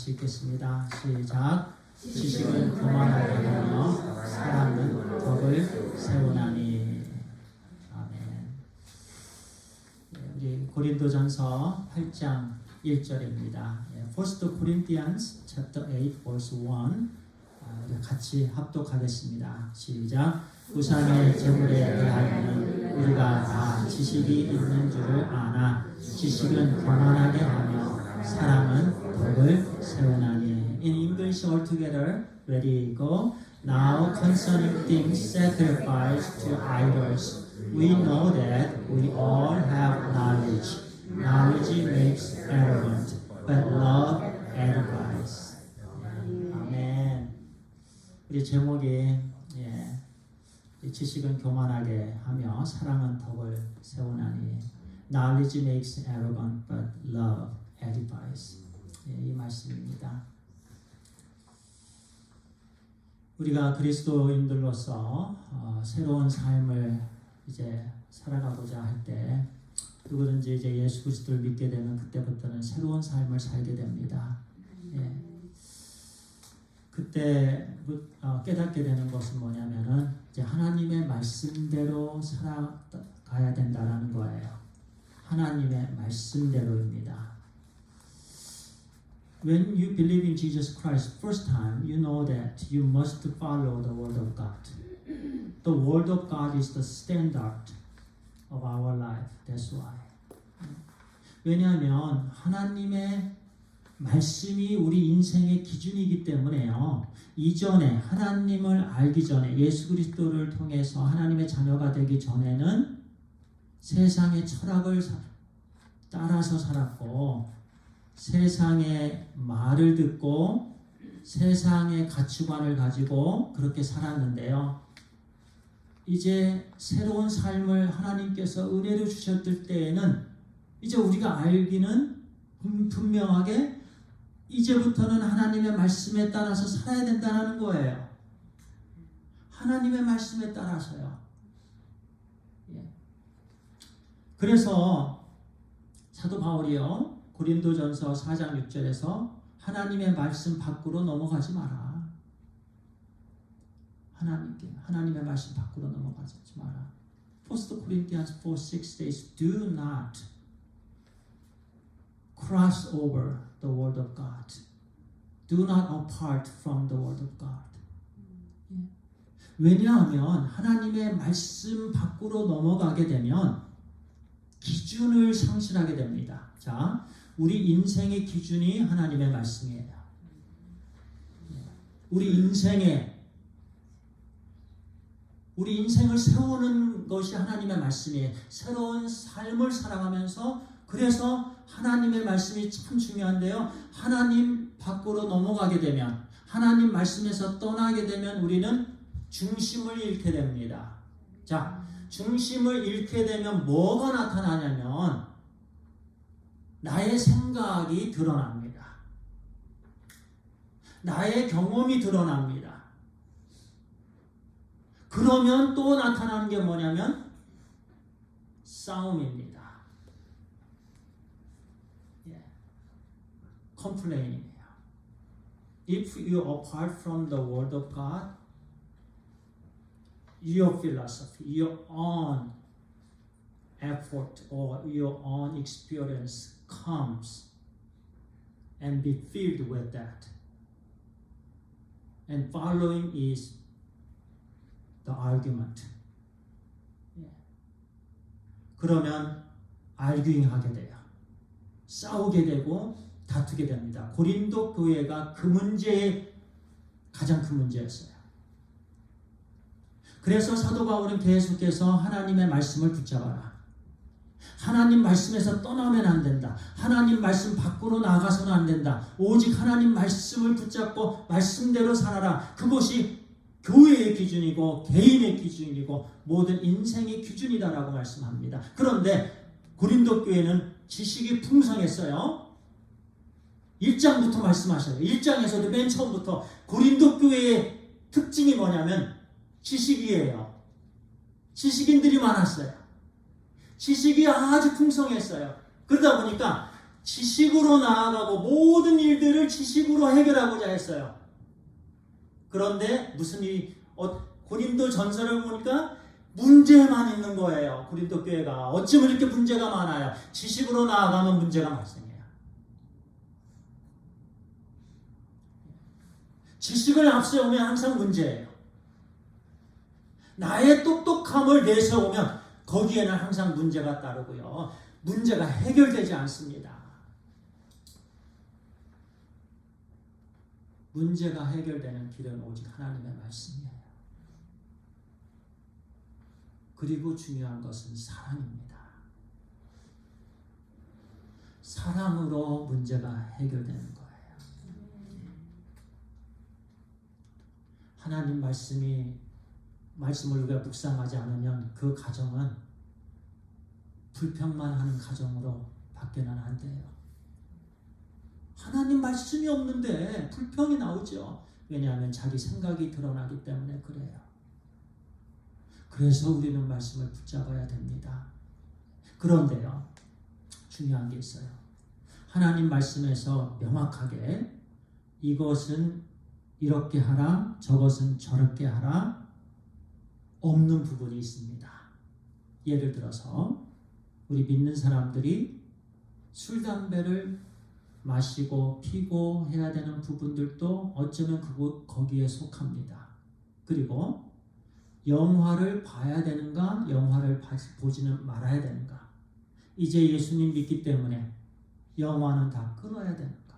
같이 읽겠습니다. 시작. 지식은 교만하게 하며 사람은 덕을 세우나니. 아멘. 우리 고린도전서 8장 1절입니다. First Corinthians chapter 8 verse 1. 같이 합독하겠습니다. 시작. 우상의 제물에 대하여는 우리가 다 지식이 있는 줄을 아나 지식은 교만하게 하며 사람은 덕을 세우나니. In English all together, ready, go. Now concerning things sacrificed to idols, we know that we all have knowledge. Knowledge makes arrogant, but love edifies. 아멘. 우리 제목이 지식은 교만하게 하며 사랑은 덕을 세우나니. Knowledge makes arrogant, but love edifies. 이 말씀입니다. 우리가 그리스도인들로서 새로운 삶을 이제 살아가고자 할 때 누구든지 이제 예수 그리스도를 믿게 되면 그때부터는 새로운 삶을 살게 됩니다. 그때 깨닫게 되는 것은 뭐냐면은 이제 하나님의 말씀대로 살아가야 된다라는 거예요. 하나님의 말씀대로입니다. When you believe in Jesus Christ first time, you know that you must follow the Word of God. The Word of God is the standard of our life. That's why. 왜냐하면 하나님의 말씀이 우리 인생의 기준이기 때문에요. 이전에 하나님을 알기 전에 예수 그리스도를 통해서 하나님의 자녀가 되기 전에는 세상의 철학을 따라서 살았고 세상의 말을 듣고 세상의 가치관을 가지고 그렇게 살았는데요. 이제 새로운 삶을 하나님께서 은혜로 주셨을 때에는 이제 우리가 알기는 분명하게 이제부터는 하나님의 말씀에 따라서 살아야 된다는 거예요. 하나님의 말씀에 따라서요. 그래서 사도 바울이요. 고린도전서 4장 6절에서 하나님의 말씀 밖으로 넘어가지 마라. 하나님의 말씀 밖으로 넘어가지 마라. 1 Corinthians 4:6 says, Do not cross over the word of God. Do not apart from the word of God. 왜냐하면 하나님의 말씀 밖으로 넘어가게 되면 기준을 상실하게 됩니다. 자, 우리 인생의 기준이 하나님의 말씀이에요. 우리 인생을 세우는 것이 하나님의 말씀이에요. 새로운 삶을 살아가면서 그래서 하나님의 말씀이 참 중요한데요. 하나님 밖으로 넘어가게 되면 하나님 말씀에서 떠나게 되면 우리는 중심을 잃게 됩니다. 자, 중심을 잃게 되면 뭐가 나타나냐면 나의 생각이 드러납니다. 나의 경험이 드러납니다. 그러면 또 나타나는 게 뭐냐면 싸움입니다. complain이에요. If you apart from the word of God, your philosophy, your own effort or your own experience comes and be filled with that. And following is the argument. 그러면 arguing 하게 돼요. 싸우게 되고 다투게 됩니다. 고린도 교회가 그 문제의 가장 큰 문제였어요. 그래서 사도 바울은 계속해서 하나님의 말씀을 붙잡아라. 하나님 말씀에서 떠나면 안 된다. 하나님 말씀 밖으로 나가서는 안 된다. 오직 하나님 말씀을 붙잡고 말씀대로 살아라. 그것이 교회의 기준이고 개인의 기준이고 모든 인생의 기준이다라고 말씀합니다. 그런데 고린도 교회는 지식이 풍성했어요. 1장부터 말씀하셔요. 1장에서도 맨 처음부터 고린도 교회의 특징이 뭐냐면 지식이에요. 지식인들이 많았어요. 지식이 아주 풍성했어요. 그러다 보니까 지식으로 나아가고 모든 일들을 지식으로 해결하고자 했어요. 그런데 무슨 일이 고린도 전서를 보니까 문제만 있는 거예요. 고린도 교회가 어쩌면 이렇게 문제가 많아요. 지식으로 나아가면 문제가 발생해요. 지식을 앞세우면 항상 문제예요. 나의 똑똑함을 내세우면 거기에는 항상 문제가 따르고요. 문제가 해결되지 않습니다. 문제가 해결되는 길은 오직 하나님의 말씀이에요. 그리고 중요한 것은 사랑입니다. 사랑으로 문제가 해결되는 거예요. 하나님 말씀을 우리가 묵상하지 않으면 그 가정은 불평만 하는 가정으로 밖에는 안 돼요. 하나님 말씀이 없는데 불평이 나오죠. 왜냐하면 자기 생각이 드러나기 때문에 그래요. 그래서 우리는 말씀을 붙잡아야 됩니다. 그런데요, 중요한 게 있어요. 하나님 말씀에서 명확하게 이것은 이렇게 하라, 저것은 저렇게 하라 없는 부분이 있습니다. 예를 들어서 우리 믿는 사람들이 술, 담배를 마시고 피고 해야 되는 부분들도 어쩌면 거기에 속합니다. 그리고 영화를 봐야 되는가, 영화를 보지는 말아야 되는가. 이제 예수님 믿기 때문에 영화는 다 끊어야 되는가.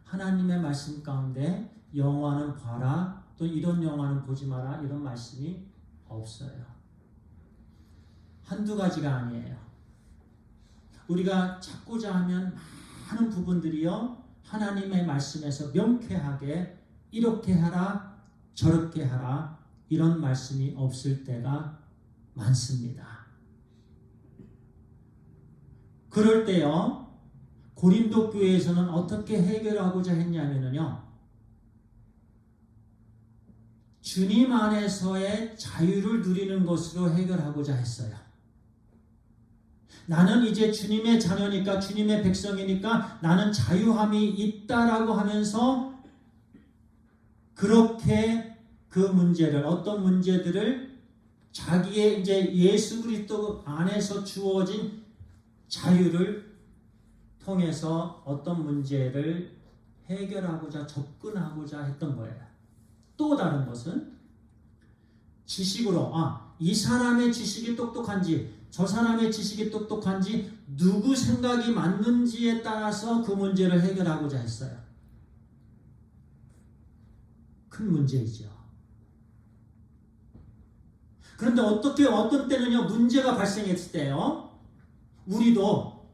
하나님의 말씀 가운데 영화는 봐라, 또 이런 영화는 보지 마라, 이런 말씀이 없어요. 한두 가지가 아니에요. 우리가 찾고자 하면 많은 부분들이요, 하나님의 말씀에서 명쾌하게 이렇게 하라, 저렇게 하라, 이런 말씀이 없을 때가 많습니다. 그럴 때요, 고린도 교회에서는 어떻게 해결하고자 했냐면요, 주님 안에서의 자유를 누리는 것으로 해결하고자 했어요. 나는 이제 주님의 자녀니까, 주님의 백성이니까 나는 자유함이 있다라고 하면서 그렇게 그 문제를, 어떤 문제들을 자기의 이제 예수 그리스도 안에서 주어진 자유를 통해서 어떤 문제를 해결하고자, 접근하고자 했던 거예요. 또 다른 것은 지식으로, 이 사람의 지식이 똑똑한지 저 사람의 지식이 똑똑한지 누구 생각이 맞는지에 따라서 그 문제를 해결하고자 했어요. 큰 문제이죠. 그런데 어떤 때는요, 문제가 발생했을 때요, 우리도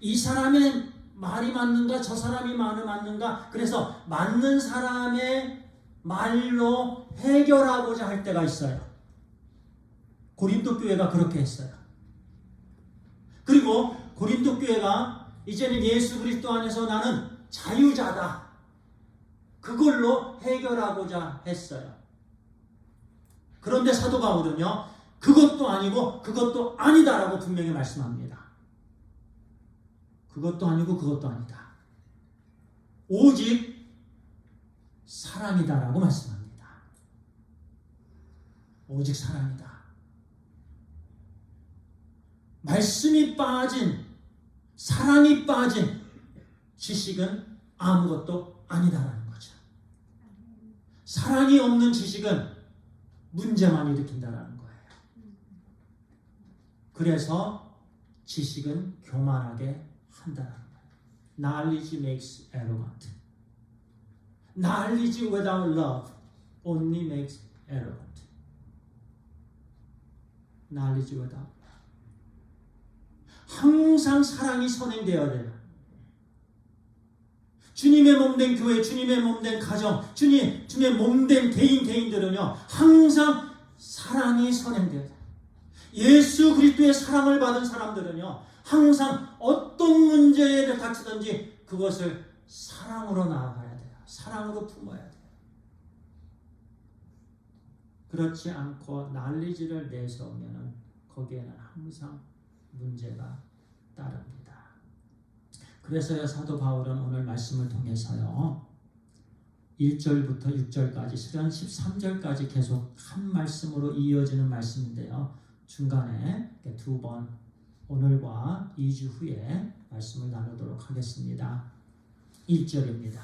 이 사람의 말이 맞는가, 저 사람이 말이 맞는가, 그래서 맞는 사람의 말로 해결하고자 할 때가 있어요. 고린도 교회가 그렇게 했어요. 그리고 고린도 교회가 이제는 예수 그리스도 안에서 나는 자유자다, 그걸로 해결하고자 했어요. 그런데 사도 바울은요, 그것도 아니고 그것도 아니다라고 분명히 말씀합니다. 그것도 아니고 그것도 아니다. 오직 사랑이다라고 말씀합니다. 오직 사랑이다. 말씀이 빠진, 사랑이 빠진 지식은 아무것도 아니다라는 거죠. 사랑이 없는 지식은 문제만 일으킨다라는 거예요. 그래서 지식은 교만하게 한다라는 거예요. Knowledge makes arrogant. Knowledge without love only makes arrogant. Knowledge without love. 항상 사랑이 선행되어야 돼요. 주님의 몸된 교회, 주님의 몸된 가정, 주님의 몸된 개인들은요, 항상 사랑이 선행되어야 돼요. 예수 그리스도의 사랑을 받은 사람들은요, 항상 어떤 문제를 닥치든지 그것을 사랑으로 나아가야 돼요. 사랑으로 품어야 돼요. 그렇지 않고 난리지를 내세우면 거기에는 항상 문제가 따릅니다. 그래서요 사도 바울은 오늘 말씀을 통해서요 1절부터 6절까지 실은 13절까지 계속 한 말씀으로 이어지는 말씀인데요. 중간에 두 번 오늘과 2주 후에 말씀을 나누도록 하겠습니다. 1절입니다.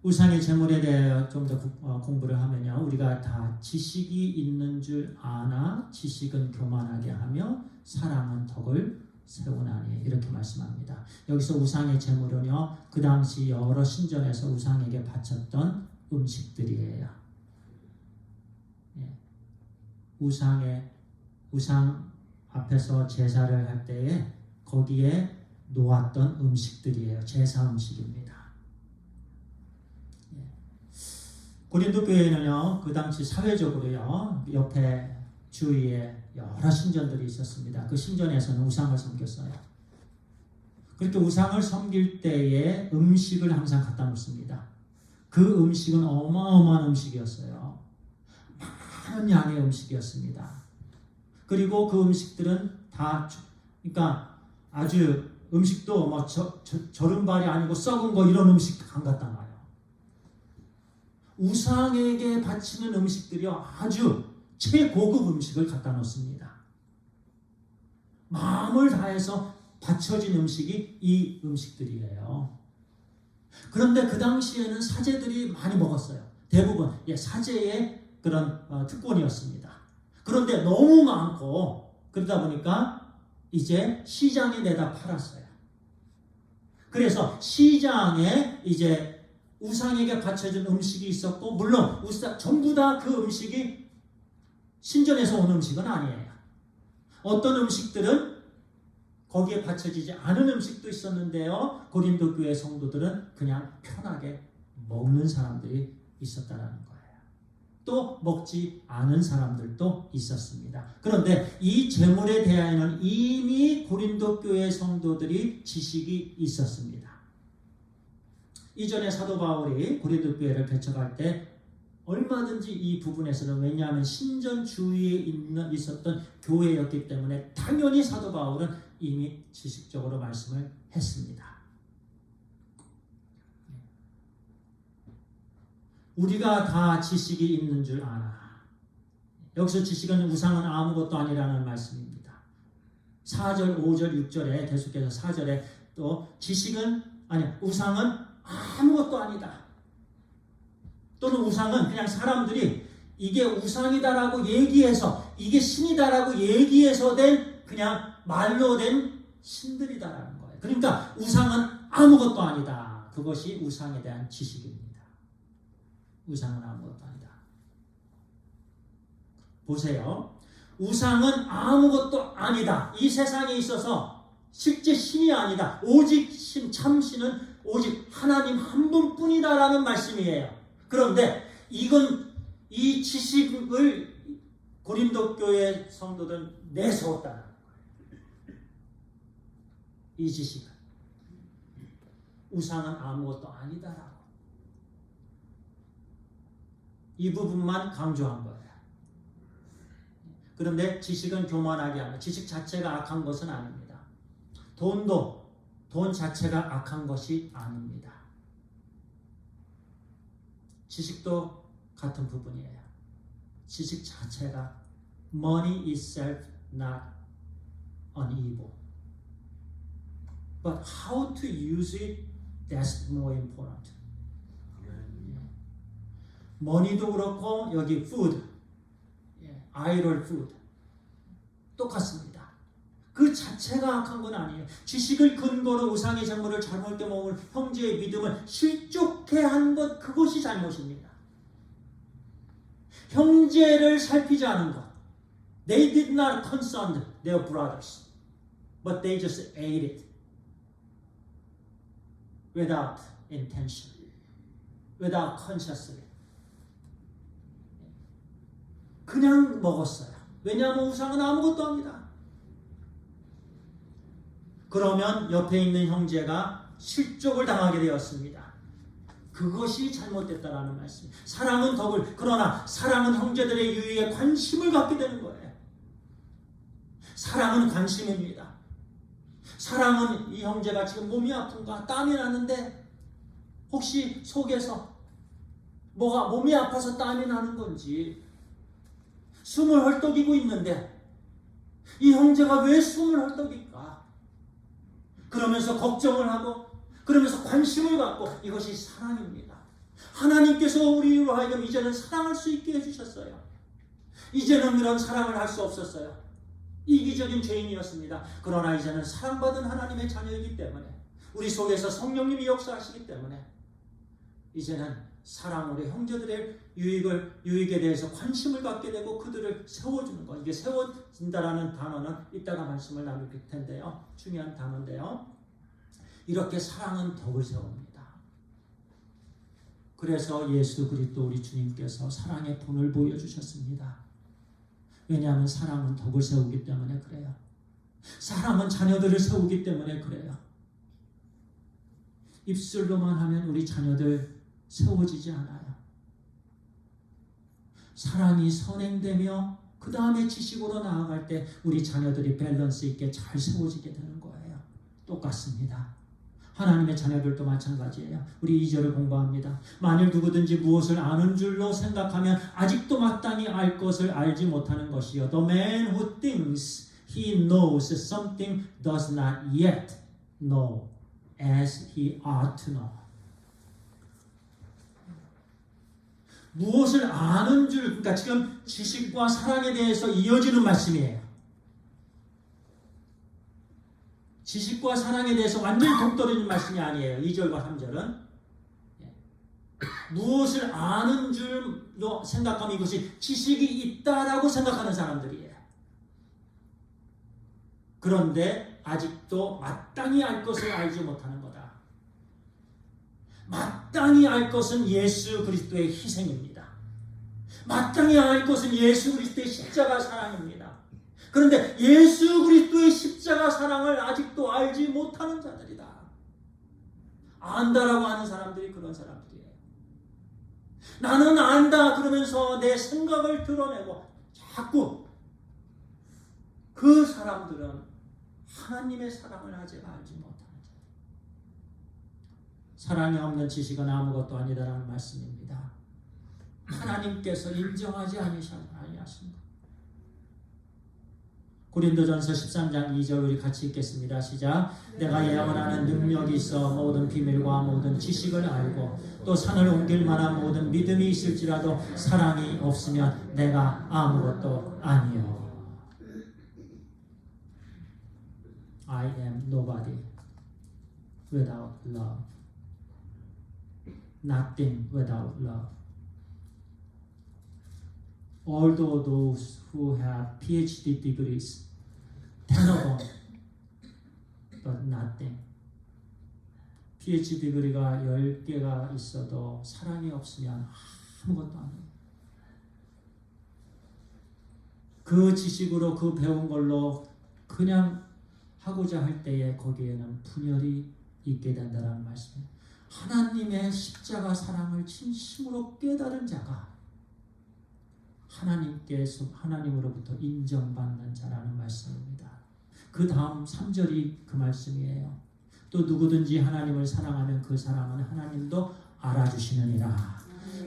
우상의 제물에 대해 좀 더 공부를 하면요. 우리가 다 지식이 있는 줄 아나 지식은 교만하게 하며 사랑은 덕을 세우나니 이렇게 말씀합니다. 여기서 우상의 제물은요. 그 당시 여러 신전에서 우상에게 바쳤던 음식들이에요. 예. 우상 앞에서 제사를 할 때에 거기에 놓았던 음식들이에요. 제사 음식입니다. 예. 고린도 교회는요. 그 당시 사회적으로요. 옆에 주위에 여러 신전들이 있었습니다. 그 신전에서는 우상을 섬겼어요. 그렇게 우상을 섬길 때에 음식을 항상 갖다 놓습니다. 그 음식은 어마어마한 음식이었어요. 많은 양의 음식이었습니다. 그리고 그 음식들은 다 그러니까 아주 음식도 막 절음발이 아니고 썩은 거 이런 음식 안 갖다 놔요. 우상에게 바치는 음식들이요 아주 최고급 음식을 갖다 놓습니다. 마음을 다해서 바쳐진 음식이 이 음식들이에요. 그런데 그 당시에는 사제들이 많이 먹었어요. 대부분 사제의 그런 특권이었습니다. 그런데 너무 많고 그러다 보니까 이제 시장에 내다 팔았어요. 그래서 시장에 이제 우상에게 바쳐진 음식이 있었고 물론 전부 다 그 음식이 신전에서 온 음식은 아니에요. 어떤 음식들은 거기에 바쳐지지 않은 음식도 있었는데요. 고린도 교회 성도들은 그냥 편하게 먹는 사람들이 있었다는 거예요. 또 먹지 않은 사람들도 있었습니다. 그런데 이 제물에 대하여는 이미 고린도 교회 성도들이 지식이 있었습니다. 이전에 사도 바울이 고린도 교회를 개척할 때 얼마든지 이 부분에서는 왜냐하면 신전 주위에 있었던 교회였기 때문에 당연히 사도 바울은 이미 지식적으로 말씀을 했습니다. 우리가 다 지식이 있는 줄 아나. 여기서 지식은 우상은 아무것도 아니라는 말씀입니다. 4절, 5절, 6절에 계속해서 4절에 또 우상은 아무것도 아니다. 또는 우상은 그냥 사람들이 이게 우상이다라고 얘기해서 이게 신이다라고 얘기해서 된 그냥 말로 된 신들이다라는 거예요. 그러니까 우상은 아무것도 아니다. 그것이 우상에 대한 지식입니다. 우상은 아무것도 아니다. 보세요. 우상은 아무것도 아니다. 이 세상에 있어서 실제 신이 아니다. 오직 참신은 오직 하나님 한 분뿐이다라는 말씀이에요. 그런데 이 지식을 고린도 교회 성도들은 내세웠다는 거예요. 이 지식은 우상은 아무것도 아니다라고 이 부분만 강조한 거예요. 그런데 지식은 교만하게 하며 지식 자체가 악한 것은 아닙니다. 돈 자체가 악한 것이 아닙니다. 지식도 같은 부분이에요. 지식 자체가 money itself not an evil. But how to use it, that's more important. money도 그렇고 여기 food, idol food 똑같습니다. 그 자체가 악한 건 아니에요. 지식을 근거로 우상의 제물을 잘못되게 먹을 형제의 믿음을 실족해 한 것 그것이 잘못입니다. 형제를 살피지 않은 것. They did not concern their brothers, but they just ate it without intention, without consciously. 그냥 먹었어요. 왜냐하면 우상은 아무것도 아니다. 그러면 옆에 있는 형제가 실족을 당하게 되었습니다. 그것이 잘못됐다라는 말씀. 사랑은 덕을, 그러나 사랑은 형제들의 유익에 관심을 갖게 되는 거예요. 사랑은 관심입니다. 사랑은 이 형제가 지금 몸이 아픈가? 땀이 나는데 혹시 속에서 뭐가 몸이 아파서 땀이 나는 건지 숨을 헐떡이고 있는데 이 형제가 왜 숨을 헐떡일까? 그러면서 걱정을 하고 그러면서 관심을 갖고 이것이 사랑입니다. 하나님께서 우리로 하여금 이제는 사랑할 수 있게 해주셨어요. 이제는 그런 사랑을 할 수 없었어요. 이기적인 죄인이었습니다. 그러나 이제는 사랑받은 하나님의 자녀이기 때문에 우리 속에서 성령님이 역사하시기 때문에 이제는 사랑으로 형제들의 유익에 대해서 관심을 갖게 되고 그들을 세워주는 것. 이게 세워진다라는 단어는 이따가 말씀을 나눌 텐데요. 중요한 단어인데요. 이렇게 사랑은 덕을 세웁니다. 그래서 예수 그리스도 우리 주님께서 사랑의 본을 보여주셨습니다. 왜냐하면 사랑은 덕을 세우기 때문에 그래요. 사랑은 자녀들을 세우기 때문에 그래요. 입술로만 하면 우리 자녀들 세워지지 않아요. 사랑이 선행되며 그 다음에 지식으로 나아갈 때 우리 자녀들이 밸런스 있게 잘 세워지게 되는 거예요. 똑같습니다. 하나님의 자녀들도 마찬가지예요. 우리 2절을 공부합니다. 만일 누구든지 무엇을 아는 줄로 생각하면 아직도 마땅히 알 것을 알지 못하는 것이요. The man who thinks he knows something does not yet know as he ought to know. 무엇을 아는 줄, 그러니까 지금 지식과 사랑에 대해서 이어지는 말씀이에요. 지식과 사랑에 대해서 완전히 동떨어진 말씀이 아니에요. 2절과 3절은. 무엇을 아는 줄로 생각하면 이것이 지식이 있다라고 생각하는 사람들이에요. 그런데 아직도 마땅히 알 것을 알지 못하는 거다. 마땅히 알 것은 예수 그리스도의 희생입니다. 마땅히 알 것은 예수 그리스도의 십자가 사랑입니다. 그런데 예수 그리스도의 십자가 사랑을 아직도 알지 못하는 자들이다. 안다라고 하는 사람들이 그런 사람들이에요. 나는 안다 그러면서 내 생각을 드러내고 자꾸 그 사람들은 하나님의 사랑을 아직 알지 못하는 자들. 사랑이 없는 지식은 아무것도 아니다라는 말씀입니다. 하나님께서 인정하지 아니하십니다. 고린도전서 13장 2절 우리 같이 읽겠습니다. 시작. 내가 예언하는 능력이 있어 모든 비밀과 모든 지식을 알고 또 산을 옮길 만한 모든 믿음이 있을지라도 사랑이 없으면 내가 아무것도 아니요. I am nobody without love. Nothing without love. Although those who have PhD degrees, 10 of them, but nothing. PhD 디그리가 10개가 있어도 사랑이 없으면 아무것도 아니에요. 그 지식으로 그 배운 걸로 그냥 하고자 할 때에 거기에는 분열이 있게 된다는 말씀입니다. 하나님의 십자가 사랑을 진심으로 깨달은 자가 하나님으로부터 인정받는 자라는 말씀입니다. 그 다음 3절이 그 말씀이에요. 또 누구든지 하나님을 사랑하면 그 사람은 하나님도 알아주시느니라.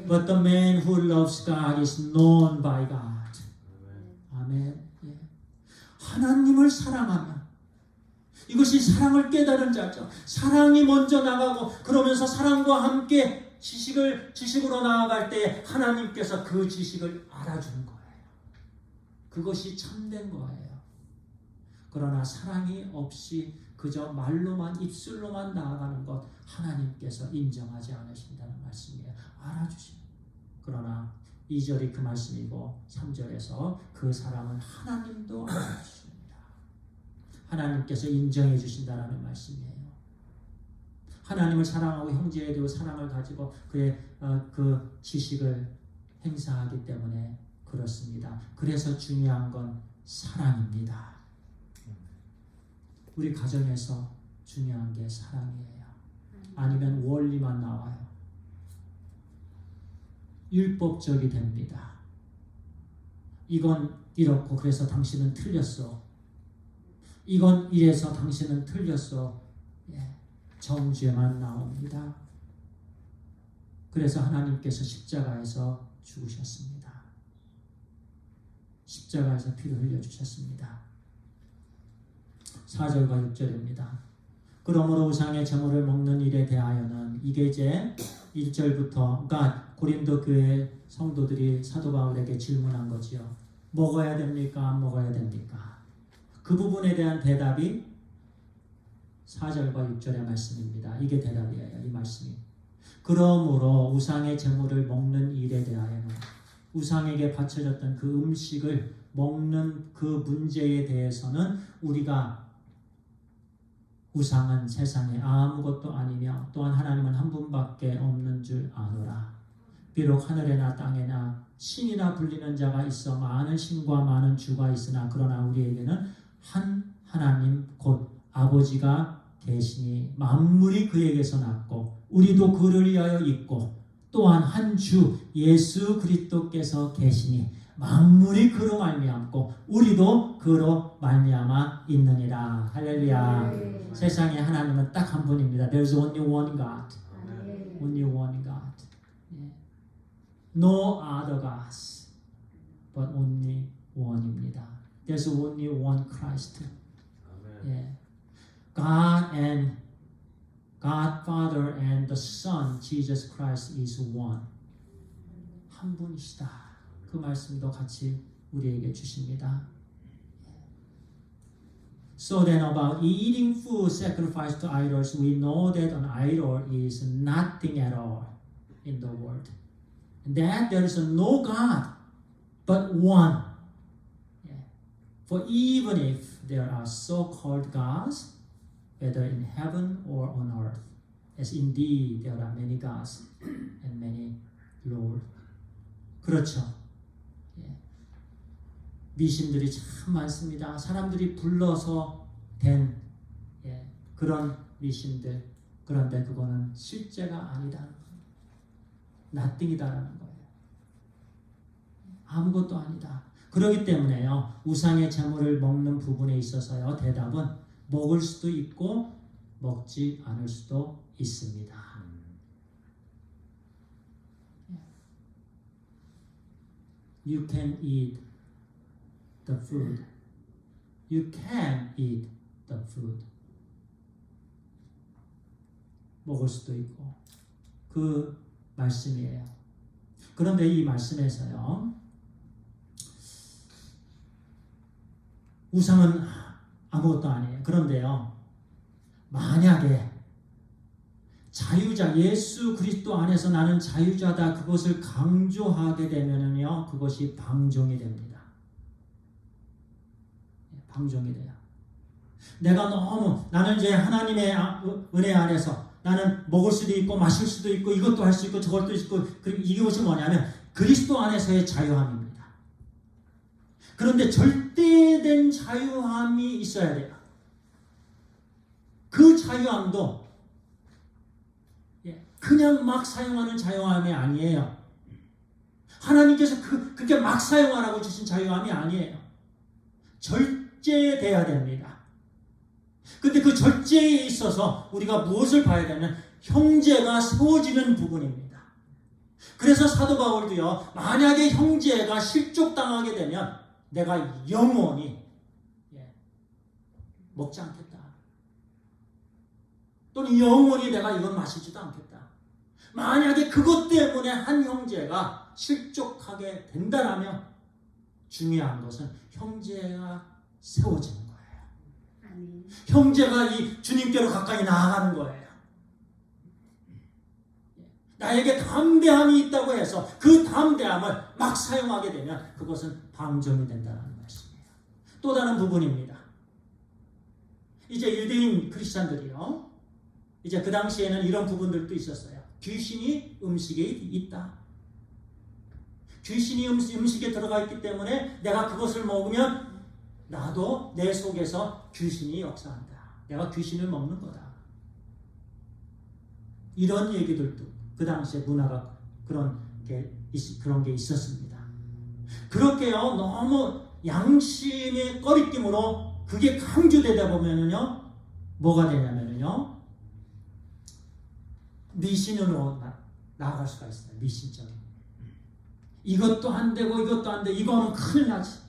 But the man who loves God is known by God. 아멘. 예. 하나님을 사랑하면 이것이 사랑을 깨달은 자죠. 사랑이 먼저 나가고 그러면서 사랑과 함께 지식으로 나아갈 때 하나님께서 그 지식을 알아주는 거예요. 그것이 참된 거예요. 그러나 사랑이 없이 그저 말로만 입술로만 나아가는 것 하나님께서 인정하지 않으신다는 말씀이에요. 알아주시는. 그러나 2절이 그 말씀이고 3절에서 그 사람은 하나님도 알아주십니다. 하나님께서 인정해 주신다는 말씀이에요. 하나님을 사랑하고 형제에 대해 사랑을 가지고 그의 그 지식을 행사하기 때문에 그렇습니다. 그래서 중요한 건 사랑입니다. 우리 가정에서 중요한 게 사랑이에요. 아니면 원리만 나와요. 율법적이 됩니다. 이건 이렇고 그래서 당신은 틀렸어. 이건 이래서 당신은 틀렸어. 예, 정죄만 나옵니다. 그래서 하나님께서 십자가에서 죽으셨습니다. 십자가에서 피를 흘려주셨습니다. 4절과 6절입니다. 그러므로 우상의 제물을 먹는 일에 대하여는 이게 이제 1절부터 그러니까 고린도 교회 성도들이 사도 바울에게 질문한 거지요. 먹어야 됩니까? 안 먹어야 됩니까? 그 부분에 대한 대답이 4절과 6절의 말씀입니다. 이게 대답이에요. 이 말씀이. 그러므로 우상의 제물을 먹는 일에 대하여는 우상에게 바쳐졌던 그 음식을 먹는 그 문제에 대해서는 우리가 우상은 세상에 아무것도 아니며 또한 하나님은 한 분밖에 없는 줄 아노라. 비록 하늘에나 땅에나 신이나 불리는 자가 있어 많은 신과 많은 주가 있으나 그러나 우리에게는 한 하나님 곧 아버지가 계시니 만물이 그에게서 났고 우리도 그를 위하여 있고 또한 한 주 예수 그리스도께서 계시니 만물이 그로 말미암고 우리도 그로 말미암아 있느니라. 할렐루야. 네. 세상에 하나님은 딱 한 분입니다. There's only one God. 네. Only one God. No other gods, but only one입니다. There's only one Christ. 예. God Father and the Son Jesus Christ is one. 한 분이시다. 그 말씀도 같이 우리에게 주십니다. So then about eating food sacrificed to idols, we know that an idol is nothing at all in the world. And that there is no God but one. For even if there are so-called gods, whether in heaven or on earth, as indeed there are many gods and many lords. 그렇죠. 미신들이 참 많습니다. 사람들이 불러서 된 그런 미신들. 그런데 그거는 실제가 아니다는 거예요. nothing이다라는 거예요. 아무것도 아니다. 그렇기 때문에요. 우상의 제물을 먹는 부분에 있어서요. 대답은 먹을 수도 있고 먹지 않을 수도 있습니다. You can eat the food. You can eat the food. 먹을 수도 있고 그 말씀이에요. 그런데 이 말씀에서요. 우상은 아무것도 아니에요. 그런데요. 만약에 자유자 예수 그리스도 안에서 나는 자유자다 그것을 강조하게 되면은요. 그것이 방종이 됩니다. 방종이 돼요. 내가 너무 나는 이제 하나님의 은혜 안에서 나는 먹을 수도 있고 마실 수도 있고 이것도 할 수 있고 저것도 있고 이것이 뭐냐면 그리스도 안에서의 자유함입니다. 그런데 절대된 자유함이 있어야 돼요. 그 자유함도 그냥 막 사용하는 자유함이 아니에요. 하나님께서 그렇게 막 사용하라고 주신 자유함이 아니에요. 절제돼야 됩니다. 근데 그 절제에 있어서 우리가 무엇을 봐야 되냐면 형제가 세워지는 부분입니다. 그래서 사도 바울도요. 만약에 형제가 실족당하게 되면 내가 영원히 먹지 않겠다. 또는 영원히 내가 이건 마시지도 않겠다. 만약에 그것 때문에 한 형제가 실족하게 된다라면 중요한 것은 형제가 세워지는 거예요. 형제가 이 주님께로 가까이 나아가는 거예요. 나에게 담대함이 있다고 해서 그 담대함을 막 사용하게 되면 그것은 방종이 된다는 말씀이에요. 또 다른 부분입니다. 이제 유대인 크리스찬들이요. 이제 그 당시에는 이런 부분들도 있었어요. 귀신이 음식에 있다. 귀신이 음식에 들어가 있기 때문에 내가 그것을 먹으면 나도 내 속에서 귀신이 역사한다. 내가 귀신을 먹는 거다. 이런 얘기들도 그 당시에 문화가 그런 게 있었습니다. 그렇게요. 너무 양심의 꺼리낌으로 그게 강조되다 보면은요, 뭐가 되냐면은요, 미신으로 나아갈 수가 있어요. 미신적인. 이것도 안 되고 이것도 안 돼. 이거는 큰일 나지.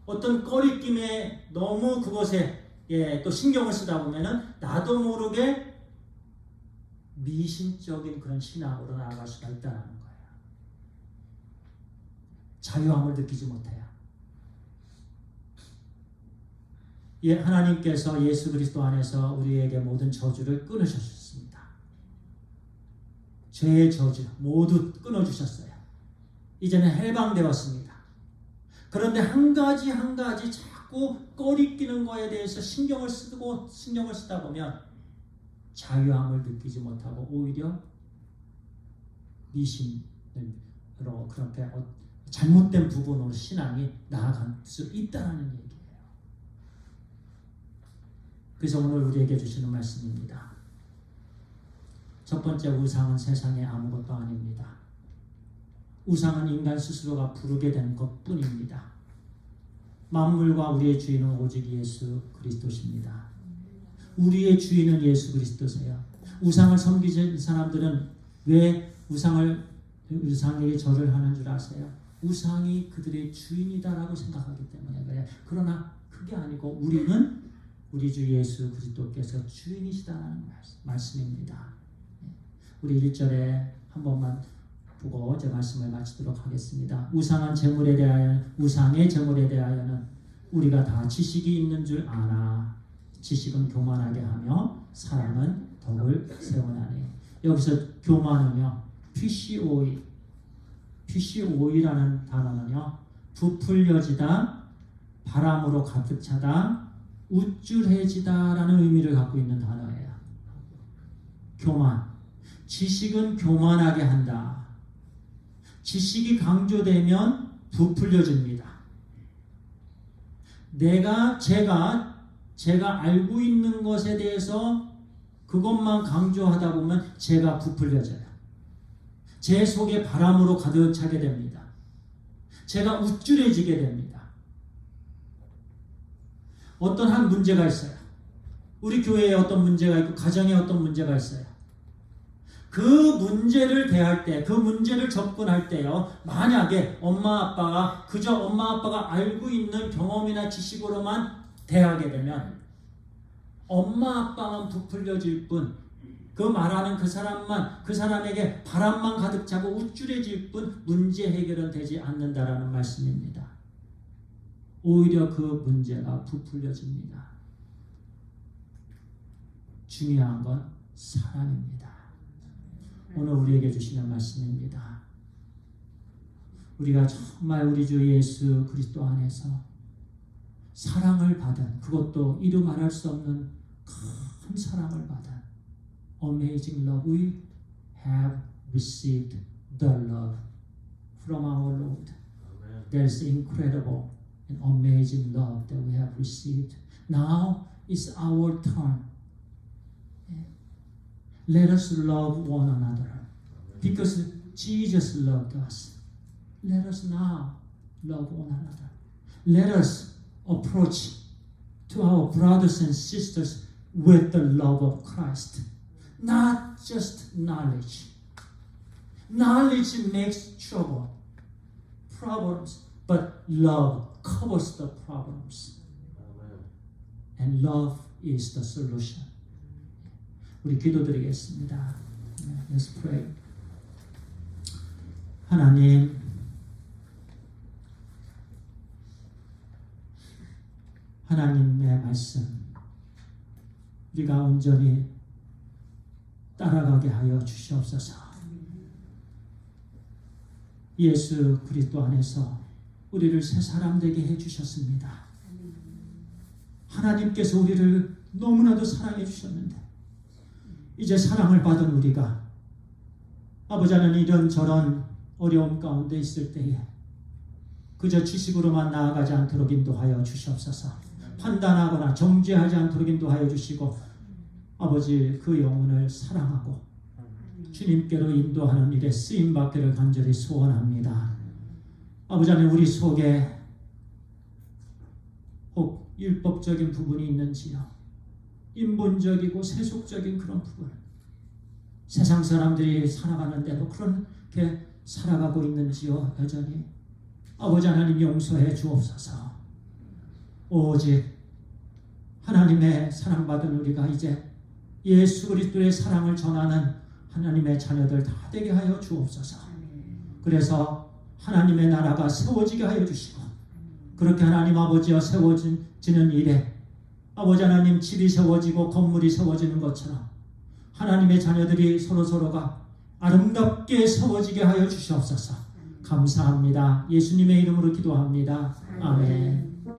어떤 꺼리낌에 너무 그것에 또 신경을 쓰다 보면은 나도 모르게 미신적인 그런 신앙으로 나아갈 수가 있다는 거예요. 자유함을 느끼지 못해요. 하나님께서 예수 그리스도 안에서 우리에게 모든 저주를 끊으셨습니다. 죄의 저주 모두 끊어주셨어요. 이제는 해방되었습니다. 그런데 한 가지 자꾸 꺼리끼는 거에 대해서 신경을 쓰다 보면 자유함을 느끼지 못하고 오히려 미신으로 그렇게 잘못된 부분으로 신앙이 나아갈 수 있다는 얘기예요. 그래서 오늘 우리에게 주시는 말씀입니다. 첫 번째, 우상은 세상에 아무것도 아닙니다. 우상은 인간 스스로가 부르게 된 것뿐입니다. 만물과 우리의 주인은 오직 예수 그리스도십니다. 우리의 주인은 예수 그리스도세요. 우상을 섬기는 사람들은 왜 우상에게 절을 하는 줄 아세요? 우상이 그들의 주인이다라고 생각하기 때문에 그래요. 그러나 그게 아니고 우리는 우리 주 예수 그리스도께서 주인이시다는 말씀입니다. 우리 1절에 한 번만 보고 제 말씀을 마치도록 하겠습니다. 우상의 제물에 대하여는 우리가 다 지식이 있는 줄 아나 지식은 교만하게 하며 사랑은 덕을 세우나니. 여기서 교만은요, PCOE라는 단어는요, 부풀려지다, 바람으로 가득 차다, 우쭐해지다라는 의미를 갖고 있는 단어예요. 교만. 지식은 교만하게 한다. 지식이 강조되면 부풀려집니다. 제가 알고 있는 것에 대해서 그것만 강조하다 보면 제가 부풀려져요. 제 속에 바람으로 가득 차게 됩니다. 제가 우쭐해지게 됩니다. 어떤 한 문제가 있어요. 우리 교회에 어떤 문제가 있고 가정에 어떤 문제가 있어요. 그 문제를 대할 때, 그 문제를 접근할 때요, 만약에 엄마 아빠가 알고 있는 경험이나 지식으로만 대하게 되면 엄마 아빠만 부풀려질 뿐, 그 말하는 그 사람에게 바람만 가득 차고 우쭐해질 뿐 문제 해결은 되지 않는다라는 말씀입니다. 오히려 그 문제가 부풀려집니다. 중요한 건 사랑입니다. 오늘 우리에게 주시는 말씀입니다. 우리가 정말 우리 주 예수 그리스도 안에서 사랑을 받은, 그것도 이루 말할 수 없는 큰 사랑을 받은 amazing love. We have received the love from our Lord. That is incredible and amazing love that we have received. Now is our turn. Let us love one another because Jesus loved us. Let us now love one another. Let us approach to our brothers and sisters with the love of Christ. Not just knowledge. Knowledge makes problems, but love covers the problems. And love is the solution. 우리 기도드리겠습니다. Let's pray. 하나님의 말씀 우리가 온전히 따라가게 하여 주시옵소서. 예수 그리스도 안에서 우리를 새 사람 되게 해주셨습니다. 하나님께서 우리를 너무나도 사랑해 주셨는데 이제 사랑을 받은 우리가 아버지 하나님 이런저런 어려움 가운데 있을 때에 그저 지식으로만 나아가지 않도록 인도하여 주시옵소서. 판단하거나 정죄하지 않도록 인도하여 주시고 아버지 그 영혼을 사랑하고 주님께로 인도하는 일에 쓰임받기를 간절히 소원합니다. 아버지 하나님 우리 속에 율법적인 부분이 있는지요? 인본적이고 세속적인 그런 부분, 세상 사람들이 살아가는 대로 그렇게 살아가고 있는지요? 여전히 아버지 하나님 용서해 주옵소서. 오직 하나님의 사랑받은 우리가 이제 예수 그리스도의 사랑을 전하는 하나님의 자녀들 다 되게 하여 주옵소서. 그래서 하나님의 나라가 세워지게 하여 주시고, 그렇게 하나님 아버지와 세워지는 일에 아버지 하나님 집이 세워지고 건물이 세워지는 것처럼 하나님의 자녀들이 서로가 아름답게 세워지게 하여 주시옵소서. 감사합니다. 예수님의 이름으로 기도합니다. 아멘.